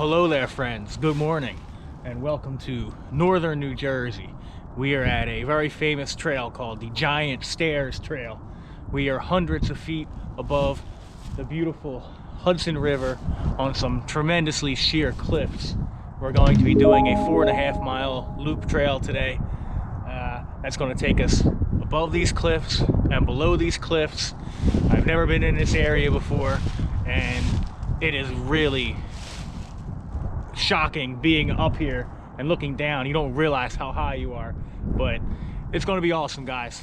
Well, hello there, friends. Good morning, and welcome to northern New Jersey. We are at a very famous trail called the Giant Stairs Trail. We are hundreds of feet above the beautiful Hudson River on some tremendously sheer cliffs. We're going to be doing a 4.5-mile loop trail today. That's going to take us above these cliffs and below these cliffs. I've never been in this area before, and it is really shocking being up here and looking down. You don't realize how high you are, but it's going to be awesome, guys.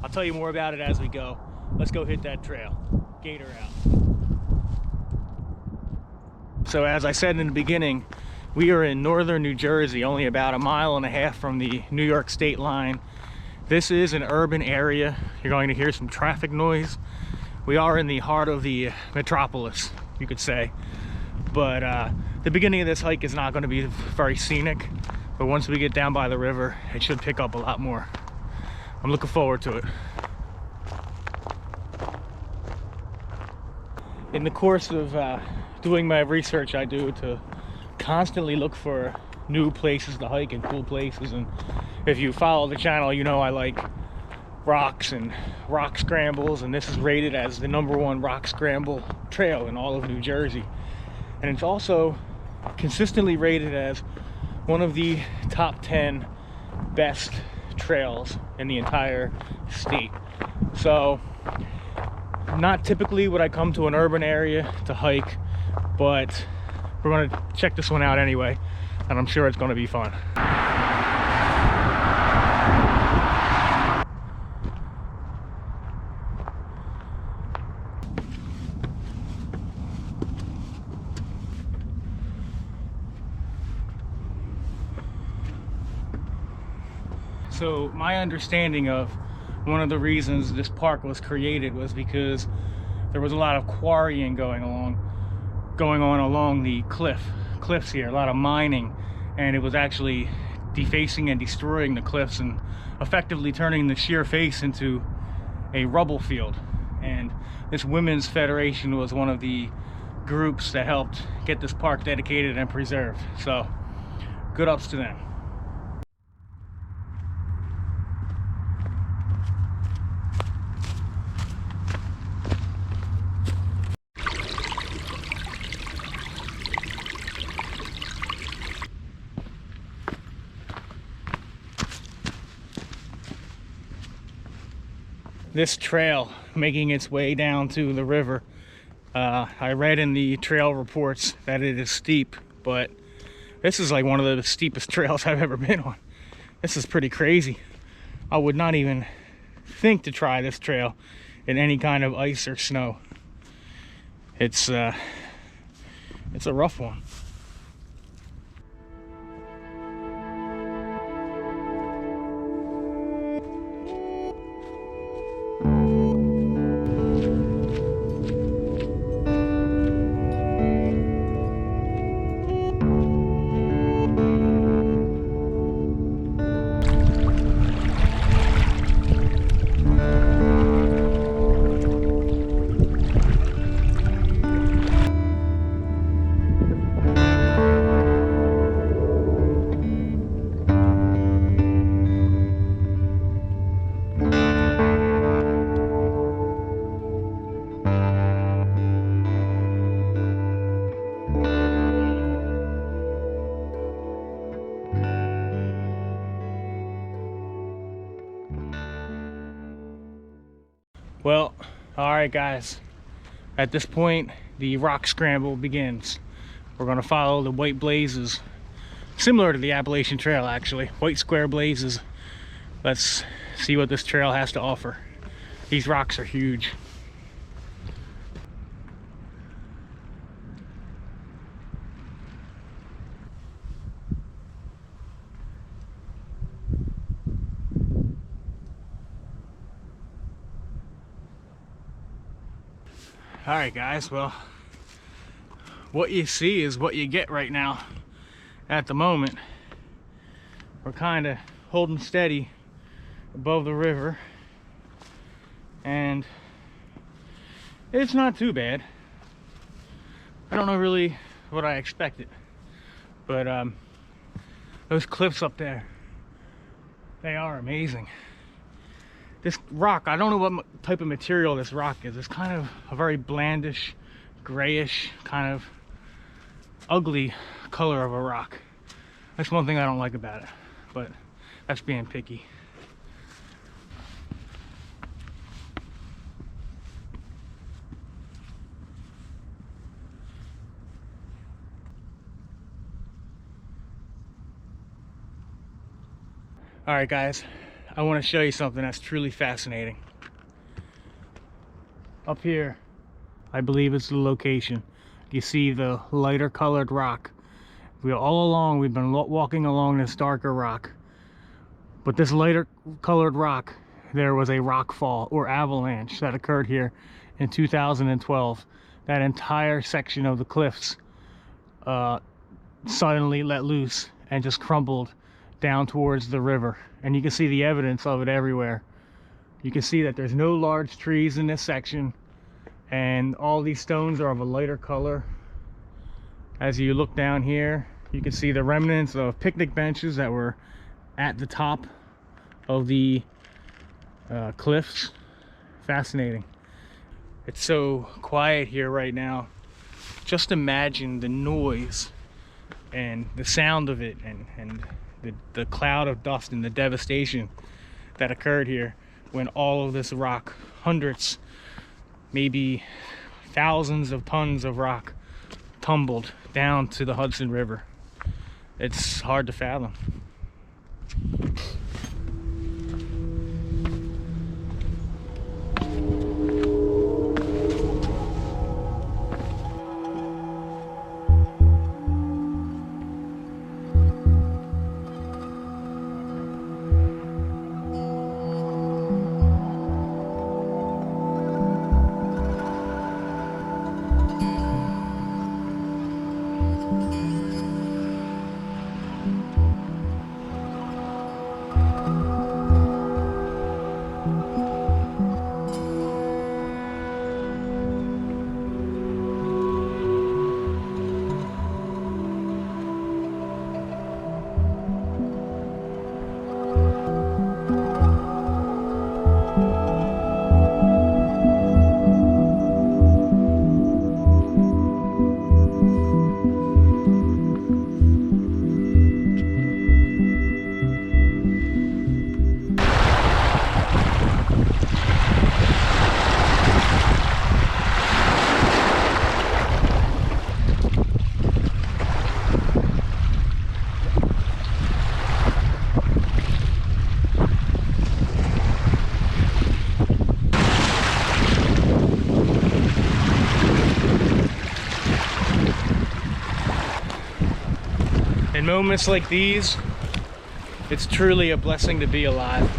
I'll tell you more about it as we go. Let's go hit that trail. Gator out. So as I said in the beginning, we are in northern New Jersey, only about 1.5 miles from the New York state line. This is an urban area. You're going to hear some traffic noise. We are in the heart of the metropolis, you could say. But the beginning of this hike is not going to be very scenic. But once we get down by the river, it should pick up a lot more. I'm looking forward to it. In the course of doing my research, I do to constantly look for new places to hike and cool places. And if you follow the channel, you know I like rocks and rock scrambles, and this is rated as the #1 rock scramble trail in all of New Jersey. And it's also consistently rated as one of the top 10 best trails in the entire state. So not typically would I come to an urban area to hike, but we're going to check this one out anyway, and I'm sure it's going to be fun. So my understanding of one of the reasons this park was created was because there was a lot of quarrying going on along the cliffs here, a lot of mining, and it was actually defacing and destroying the cliffs and effectively turning the sheer face into a rubble field. And this women's federation was one of the groups that helped get this park dedicated and preserved. So good ups to them. This trail making its way down to the river, I read in the trail reports that it is steep, but this is like one of the steepest trails I've ever been on. This is pretty crazy. I would not even think to try this trail in any kind of ice or snow. It's a rough one. Well, all right, guys. At this point, the rock scramble begins. We're going to follow the white blazes, similar to the Appalachian Trail, actually. White square blazes. Let's see what this trail has to offer. These rocks are huge. All right, guys, well, what you see is what you get right now. At the moment, we're kind of holding steady above the river, and it's not too bad. I don't know really what I expected. But those cliffs up there, they are amazing. This rock, I don't know what type of material this rock is. It's kind of a very blandish, grayish, kind of ugly color of a rock. That's one thing I don't like about it, but that's being picky. All right, guys, I want to show you something that's truly fascinating. Up here, I believe it's the location. You see the lighter colored rock. All along, we've been walking along this darker rock. But this lighter colored rock, there was a rock fall or avalanche that occurred here in 2012. That entire section of the cliffs suddenly let loose and just crumbled down towards the river, and you can see the evidence of it everywhere. You can see that there's no large trees in this section, and all these stones are of a lighter color. As you look down here, you can see the remnants of picnic benches that were at the top of the cliffs. Fascinating. It's so quiet here right now. Just imagine the noise and the sound of it, and the cloud of dust and the devastation that occurred here when all of this rock, hundreds, maybe thousands of tons of rock, tumbled down to the Hudson River. It's hard to fathom. In moments like these, it's truly a blessing to be alive.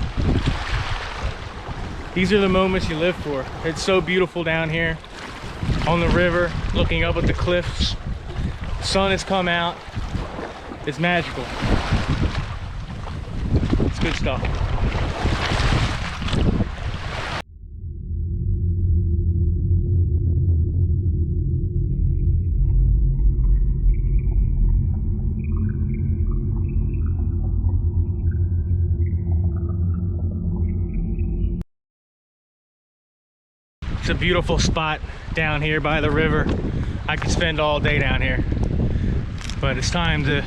These are the moments you live for. It's so beautiful down here on the river, looking up at the cliffs. The sun has come out. It's magical. It's good stuff. It's a beautiful spot down here by the river. I could spend all day down here, but it's time to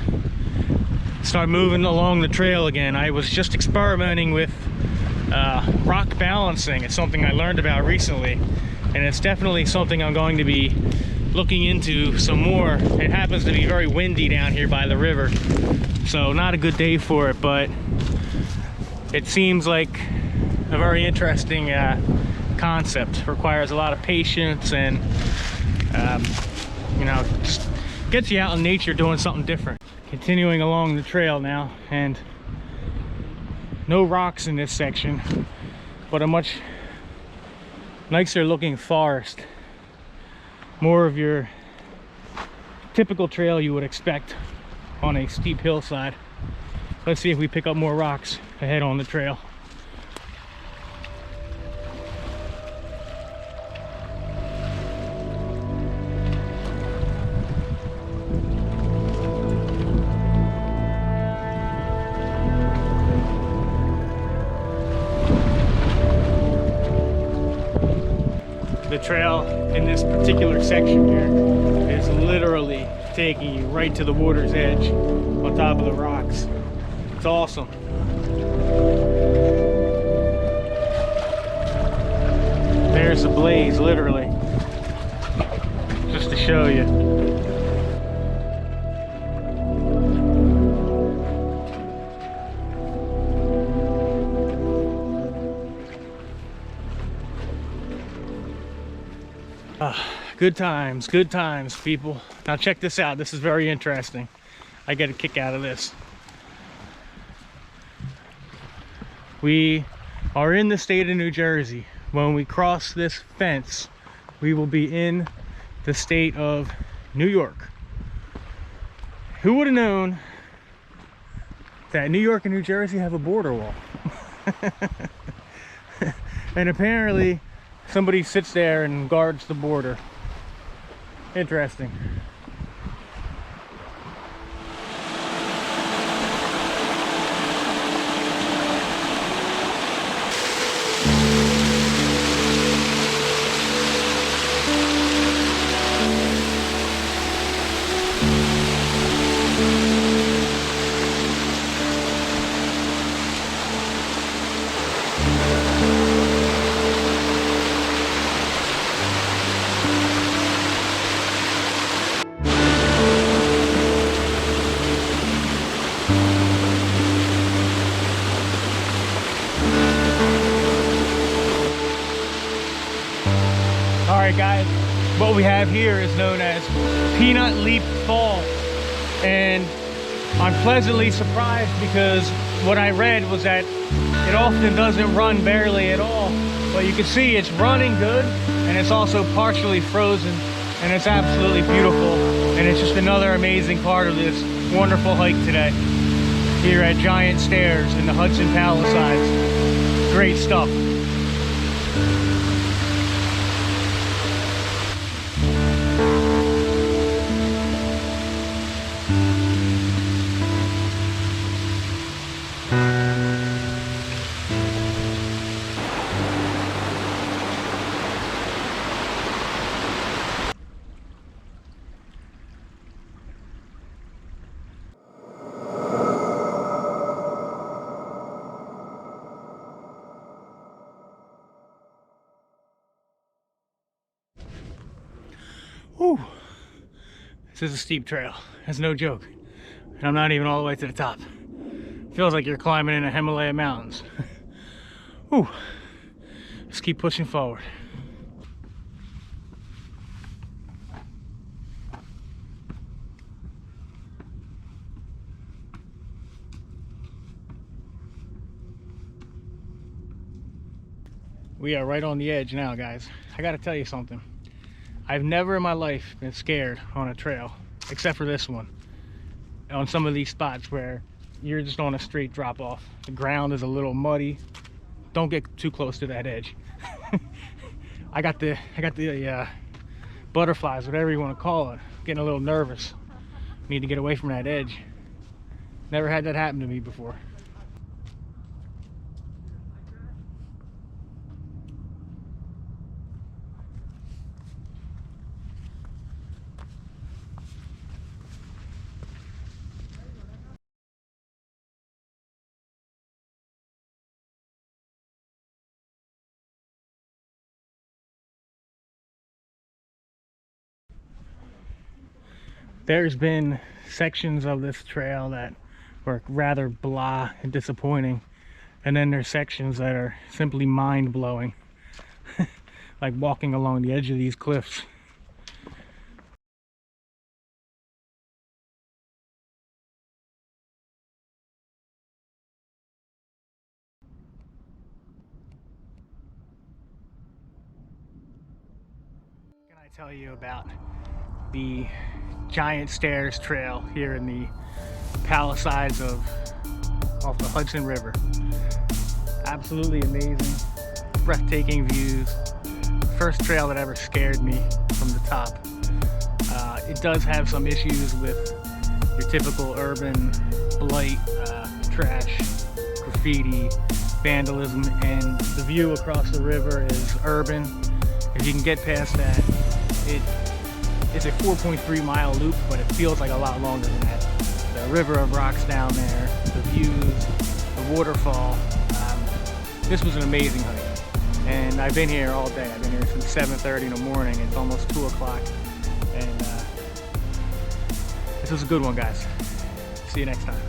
start moving along the trail again. I was just experimenting with rock balancing. It's something I learned about recently, and it's definitely something I'm going to be looking into some more. It happens to be very windy down here by the river, so not a good day for it, but it seems like a very interesting concept. Requires a lot of patience and you know, just gets you out in nature doing something different. Continuing along the trail now, and no rocks in this section, but a much nicer looking forest. More of your typical trail you would expect on a steep hillside. Let's see if we pick up more rocks ahead on the trail. the trail in this particular section here is literally taking you right to the water's edge on top of the rocks. It's awesome. There's the blaze, literally, just to show you. Good times, people. Now check this out. This is very interesting. I get a kick out of this. We are in the state of New Jersey. When we cross this fence, we will be in the state of New York. Who would have known that New York and New Jersey have a border wall? And apparently somebody sits there and guards the border. Interesting. Alright guys, what we have here is known as Peanut Leap Falls, and I'm pleasantly surprised because what I read was that it often doesn't run barely at all, but you can see it's running good and it's also partially frozen, and it's absolutely beautiful, and it's just another amazing part of this wonderful hike today here at Giant Stairs in the Hudson Palisades. Great stuff. Whew. This is a steep trail. That's no joke. And I'm not even all the way to the top. Feels like you're climbing in the Himalaya mountains. Whew. Just keep pushing forward. We are right on the edge now, guys. I gotta tell you something. I've never in my life been scared on a trail, except for this one. On some of these spots where you're just on a straight drop off. The ground is a little muddy. Don't get too close to that edge. I got the butterflies, whatever you want to call it. Getting a little nervous. Need to get away from that edge. Never had that happen to me before. There's been sections of this trail that were rather blah and disappointing, and then there's sections that are simply mind-blowing. Like walking along the edge of these cliffs. What can I tell you about the Giant Stairs trail here in the Palisades off the Hudson River? Absolutely amazing, breathtaking views. First trail that ever scared me from the top. It does have some issues with your typical urban blight, trash, graffiti, vandalism, and the view across the river is urban If you can get past that, it's a 4.3 mile loop, but it feels like a lot longer than that. The river of rocks down there, the views, the waterfall. This was an amazing hike, and I've been here all day. I've been here since 7:30 in the morning. It's almost 2 o'clock, and this was a good one, guys. See you next time.